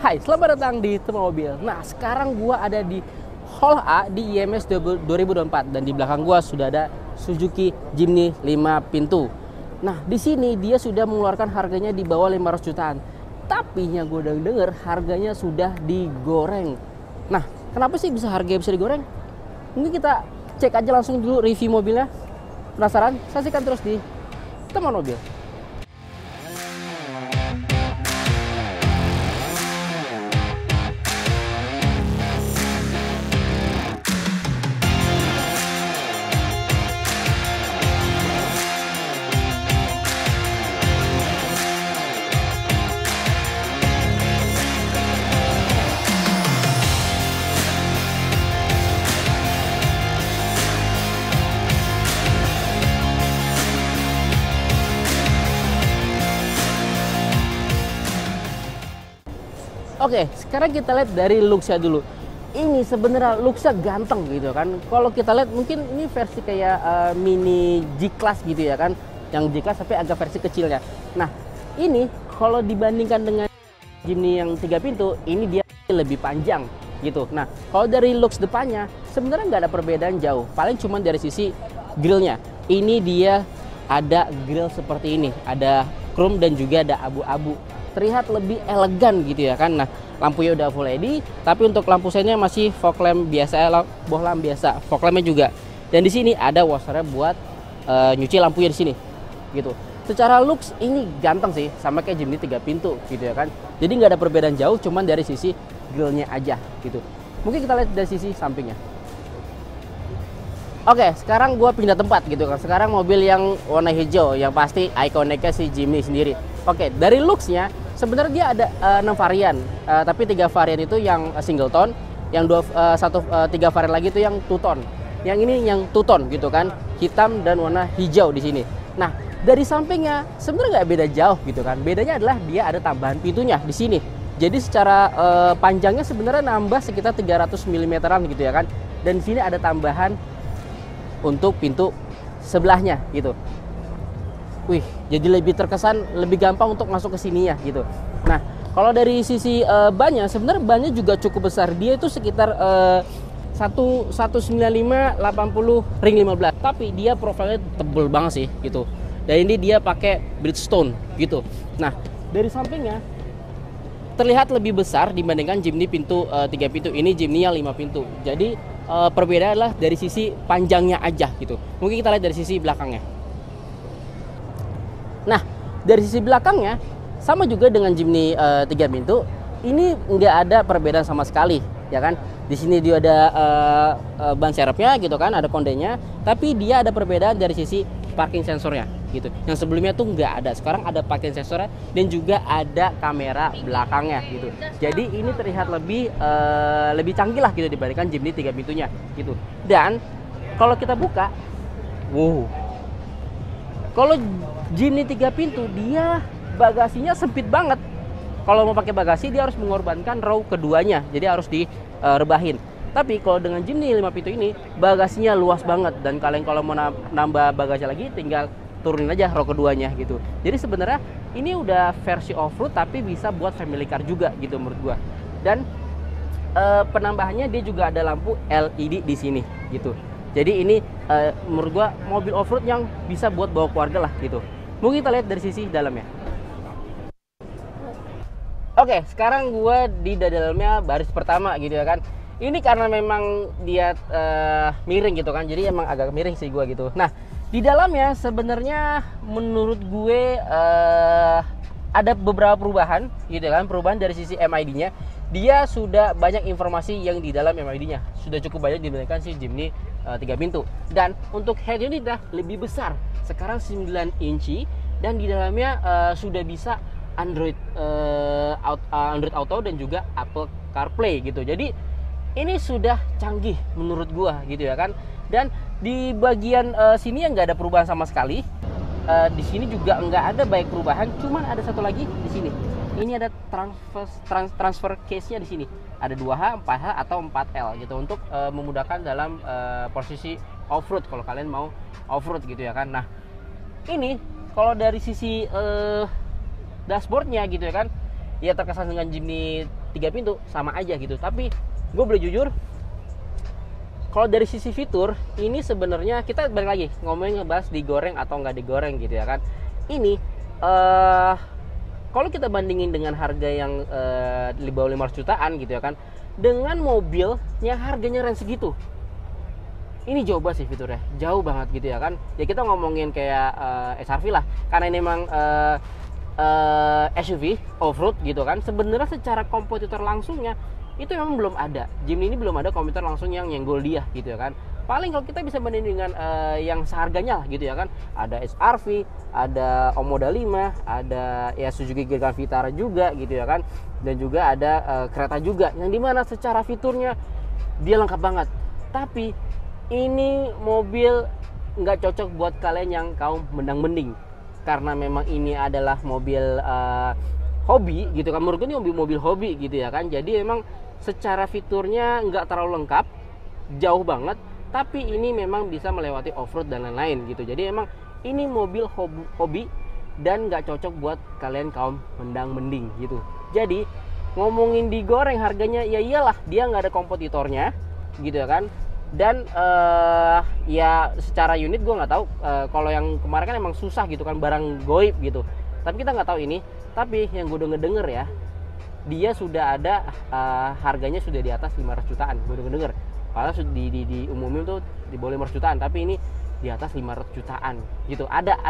Hai, selamat datang di Tema Mobil. Nah, sekarang gua ada di Hall A di IMS 2024 dan di belakang gua sudah ada Suzuki Jimny 5 pintu. Nah, di sini dia sudah mengeluarkan harganya di bawah 500 jutaan. Tapi yang gue denger harganya sudah digoreng. Nah, kenapa sih harganya bisa digoreng? Mungkin kita cek aja langsung dulu review mobilnya. Penasaran? Saksikan terus di Teman Mobil. Oke, sekarang kita lihat dari looks-nya dulu. Ini sebenarnya looks-nya ganteng gitu kan. Kalau kita lihat mungkin ini versi kayak mini G-Class gitu ya kan. Yang G-Class tapi agak versi kecilnya. Nah, ini kalau dibandingkan dengan Jimny yang 3 pintu, ini dia lebih panjang gitu. Nah, kalau dari looks depannya sebenarnya nggak ada perbedaan jauh. Paling cuma dari sisi grillnya. Ini dia ada grill seperti ini. Ada chrome dan juga ada abu-abu. Terlihat lebih elegan gitu ya kan. Nah, lampunya udah full LED, tapi untuk lampu sennya masih fog lamp biasa, bohlam biasa, fog lampnya juga. Dan di sini ada washernya buat nyuci lampunya di sini gitu. Secara looks ini ganteng sih, sama kayak Jimny 3 pintu gitu ya kan. Jadi nggak ada perbedaan jauh, cuman dari sisi grillnya aja gitu. Mungkin kita lihat dari sisi sampingnya. Oke, sekarang gua pindah tempat gitu kan. Sekarang mobil yang warna hijau, yang pasti ikoniknya si Jimny sendiri. Oke, dari looksnya sebenarnya dia ada 6 varian, tapi 3 varian itu yang single tone, yang 3 varian lagi itu yang two tone. Yang ini yang two tone gitu kan, hitam dan warna hijau di sini. Nah, dari sampingnya sebenarnya nggak beda jauh gitu kan. Bedanya adalah dia ada tambahan pintunya di sini. Jadi secara panjangnya sebenarnya nambah sekitar 300 mm-an gitu ya kan. Dan di sini ada tambahan untuk pintu sebelahnya gitu. Wih, jadi lebih terkesan lebih gampang untuk masuk ke sini ya gitu. Nah, kalau dari sisi bannya sebenarnya bannya juga cukup besar. Dia itu sekitar 195 80 ring 15. Tapi dia profilnya tebel banget sih gitu. Dan ini dia pakai Bridgestone gitu. Nah, dari sampingnya terlihat lebih besar dibandingkan Jimny pintu 3 pintu. Ini Jimny yang 5 pintu. Jadi perbedaan adalah dari sisi panjangnya aja gitu. Mungkin kita lihat dari sisi belakangnya. Nah, dari sisi belakangnya sama juga dengan Jimny 3 pintu. Ini nggak ada perbedaan sama sekali, ya kan? Di sini dia ada ban serepnya gitu kan, ada kondenya. Tapi dia ada perbedaan dari sisi parking sensornya gitu. Yang sebelumnya tuh nggak ada. Sekarang ada parking sensornya dan juga ada kamera belakangnya gitu. Jadi ini terlihat lebih canggih lah gitu dibandingkan Jimny 3 pintunya gitu. Dan kalau kita buka, wow. Kalau Jimny 3 pintu dia bagasinya sempit banget. Kalau mau pakai bagasi dia harus mengorbankan row keduanya. Jadi harus direbahin. Tapi kalau dengan Jimny 5 pintu ini bagasinya luas banget, dan kalian kalau mau nambah bagasi lagi tinggal turunin aja row keduanya gitu. Jadi sebenarnya ini udah versi off-road tapi bisa buat family car juga gitu menurut gua. Dan penambahannya dia juga ada lampu LED di sini gitu. Jadi ini menurut gua mobil off-road yang bisa buat bawa keluarga lah gitu. Mungkin kita lihat dari sisi dalamnya. Oke, sekarang gua di dalamnya baris pertama gitu ya kan. Ini karena memang dia miring gitu kan. Jadi emang agak miring sih gua gitu. Nah, di dalamnya sebenarnya menurut gue ada beberapa perubahan gitu kan. Perubahan dari sisi MID-nya. Dia sudah banyak informasi yang di dalam MID-nya. Sudah cukup banyak dibandingkan si Jimny 3 pintu. Dan untuk head unit udah lebih besar. Sekarang 9 inci dan di dalamnya sudah bisa Android Auto dan juga Apple CarPlay gitu. Jadi ini sudah canggih menurut gua gitu ya kan. Dan di bagian sini yang nggak ada perubahan sama sekali. Di sini juga nggak ada banyak perubahan, cuman ada satu lagi di sini. Ini ada transfer case-nya di sini. Ada 2H, 4H atau 4L gitu untuk memudahkan dalam posisi off-road kalau kalian mau off-road gitu ya kan. Nah, ini kalau dari sisi dashboardnya gitu ya kan, ya terkesan dengan Jimny 3 pintu sama aja gitu. Tapi gue boleh jujur, kalau dari sisi fitur ini sebenarnya kita balik lagi ngomongin ngebahas digoreng atau nggak digoreng gitu ya kan. Ini kalau kita bandingin dengan harga yang di bawah 500 jutaan gitu ya kan, dengan mobilnya harganya range segitu, ini jauh banget sih fiturnya, jauh banget gitu ya kan. Ya kita ngomongin kayak SRV lah, karena ini memang SUV off-road gitu kan. Sebenarnya secara kompetitor langsungnya itu memang belum ada. Jimny ini belum ada kompetitor langsung yang nyenggol dia gitu ya kan. Paling kalau kita bisa bandingin dengan yang seharganya lah gitu ya kan. Ada SRV, ada Omoda 5, ada ya Suzuki Grand Vitara juga gitu ya kan. Dan juga ada kereta juga, yang dimana secara fiturnya dia lengkap banget. Tapi ini mobil nggak cocok buat kalian yang kaum mendang-mending, karena memang ini adalah mobil hobi gitu kan. Menurut gue ini mobil hobi gitu ya kan. Jadi memang secara fiturnya nggak terlalu lengkap, jauh banget. Tapi ini memang bisa melewati off-road dan lain-lain gitu. Jadi emang ini mobil hobi dan nggak cocok buat kalian kaum mendang-mending gitu. Jadi ngomongin digoreng harganya, ya iyalah dia nggak ada kompetitornya gitu ya kan. Dan ya secara unit gue nggak tahu, kalau yang kemarin kan emang susah gitu kan, barang goib gitu. Tapi kita nggak tahu ini. Tapi yang gue denger ya, dia sudah ada harganya sudah di atas 500 jutaan. Gue denger padahal di umumnya tuh di bawah 500 jutaan, tapi ini di atas 500 jutaan gitu. Ada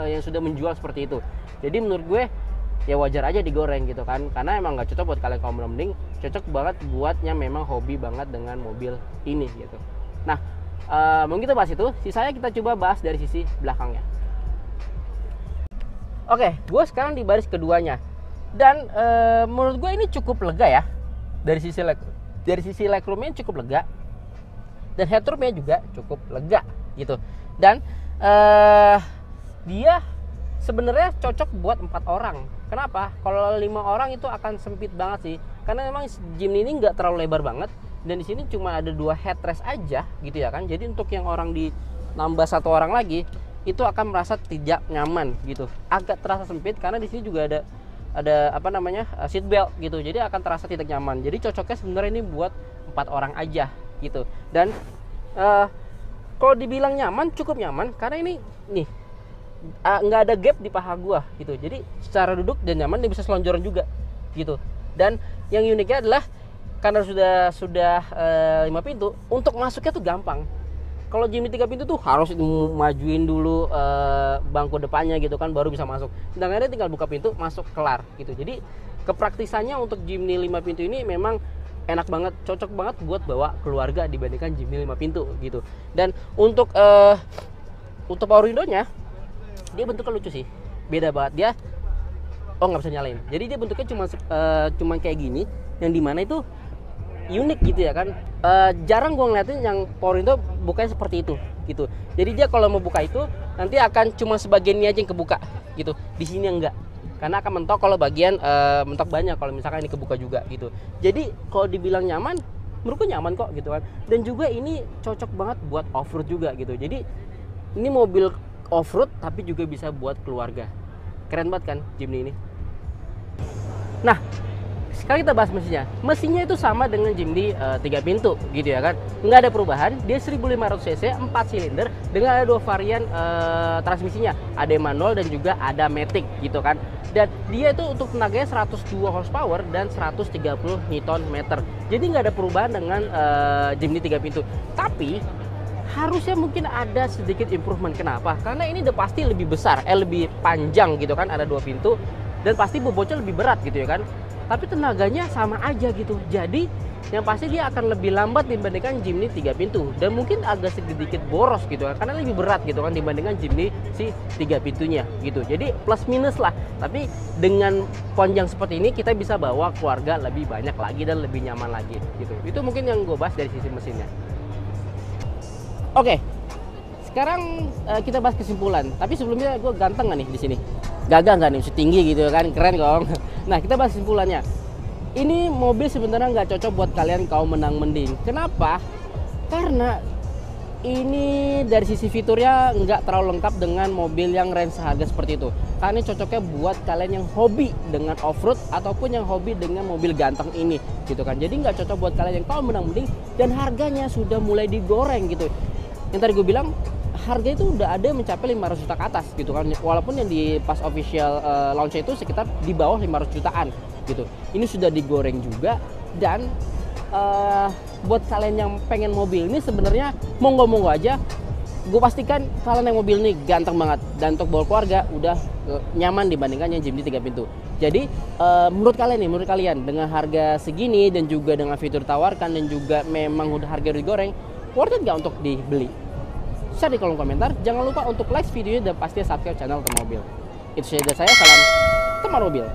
yang sudah menjual seperti itu. Jadi menurut gue ya wajar aja digoreng gitu kan, karena emang nggak cocok buat kalian kaum mending, cocok banget buatnya memang hobi banget dengan mobil ini gitu. Nah, mungkin kita bahas itu, sisanya kita coba bahas dari sisi belakangnya. Oke, gue sekarang di baris keduanya, dan menurut gue ini cukup lega ya. Dari sisi legroomnya cukup lega, dan headroomnya juga cukup lega gitu. Dan dia sebenarnya cocok buat 4 orang. Kenapa? Kalau 5 orang itu akan sempit banget sih, karena memang Jimny ini nggak terlalu lebar banget, dan di sini cuma ada 2 headrest aja gitu ya kan. Jadi untuk yang orang nambah 1 orang lagi itu akan merasa tidak nyaman gitu, agak terasa sempit, karena di sini juga ada apa namanya seat belt gitu. Jadi akan terasa tidak nyaman. Jadi cocoknya sebenarnya ini buat 4 orang aja gitu. Dan kalau dibilang nyaman, cukup nyaman, karena ini nih nggak ada gap di paha gua gitu. Jadi secara duduk dan nyaman, dia bisa selonjoran juga gitu. Dan yang uniknya adalah karena sudah 5 pintu, untuk masuknya tuh gampang. Kalau Jimny 3 pintu tuh harus majuin dulu bangku depannya gitu kan, baru bisa masuk. Sedangkan dia tinggal buka pintu, masuk, kelar gitu. Jadi kepraktisannya untuk Jimny 5 pintu ini memang enak banget, cocok banget buat bawa keluarga dibandingkan Jimny 5 pintu gitu. Dan untuk power window-nya, dia bentuknya lucu sih, beda banget dia. Nggak bisa nyalain. Jadi dia bentuknya cuma kayak gini, yang dimana itu unik gitu ya kan. Jarang gue ngeliatin yang power window bukanya seperti itu gitu. Jadi dia kalau mau buka itu nanti akan cuma sebagian ini aja yang kebuka gitu. Di sini enggak, karena akan mentok kalau bagian mentok banyak kalau misalkan ini kebuka juga gitu. Jadi kalau dibilang nyaman, menurutku nyaman kok gitu kan. Dan juga ini cocok banget buat off-road juga gitu. Jadi ini mobil off-road tapi juga bisa buat keluarga. Keren banget kan Jimny ini. Nah, sekarang kita bahas mesinnya. Mesinnya itu sama dengan Jimny 3 pintu gitu ya kan. Nggak ada perubahan. Dia 1500 cc 4 silinder dengan ada 2 varian transmisinya. Ada manual dan juga ada matic gitu kan. Dan dia itu untuk tenaganya 102 horsepower dan 130 Nm. Jadi nggak ada perubahan dengan Jimny 3 pintu. Tapi harusnya mungkin ada sedikit improvement. Kenapa? Karena ini udah pasti lebih besar, lebih panjang gitu kan, ada 2 pintu, dan pasti bobotnya lebih berat gitu ya kan. Tapi tenaganya sama aja gitu. Jadi yang pasti dia akan lebih lambat dibandingkan Jimny 3 pintu, dan mungkin agak sedikit boros gitu kan, karena lebih berat gitu kan dibandingkan Jimny si 3 pintunya gitu. Jadi plus minus lah. Tapi dengan panjang seperti ini kita bisa bawa keluarga lebih banyak lagi dan lebih nyaman lagi gitu. Itu mungkin yang gue bahas dari sisi mesinnya. Oke, sekarang kita bahas kesimpulan. Tapi sebelumnya gue ganteng nggak nih di sini? Gagah nggak nih? Masih tinggi gitu kan? Keren dong. Nah, kita bahas kesimpulannya. Ini mobil sebenarnya nggak cocok buat kalian kaum menang mending. Kenapa? Karena ini dari sisi fiturnya nggak terlalu lengkap dengan mobil yang range seharga seperti itu. karena ini cocoknya buat kalian yang hobi dengan off-road ataupun yang hobi dengan mobil ganteng ini gitu kan. Jadi nggak cocok buat kalian yang tahu menang-mending dan harganya sudah mulai digoreng gitu. Yang tadi gue bilang harga itu udah ada mencapai 500 juta ke atas gitu kan, walaupun yang di pas official launch itu sekitar di bawah 500 jutaan gitu. Ini sudah digoreng juga dan buat kalian yang pengen mobil ini sebenarnya monggo-monggo aja. Gue pastikan kalian yang mobil ini ganteng banget dan untuk bawa keluarga udah nyaman dibandingkan yang Jimny 3 pintu. Jadi menurut kalian dengan harga segini dan juga dengan fitur tawarkan dan juga memang udah harga udah digoreng, worth it gak untuk dibeli? Share di kolom komentar. Jangan lupa untuk like videonya dan pastinya subscribe channel Teman Mobil. Itu saja dari saya, salam Teman Mobil.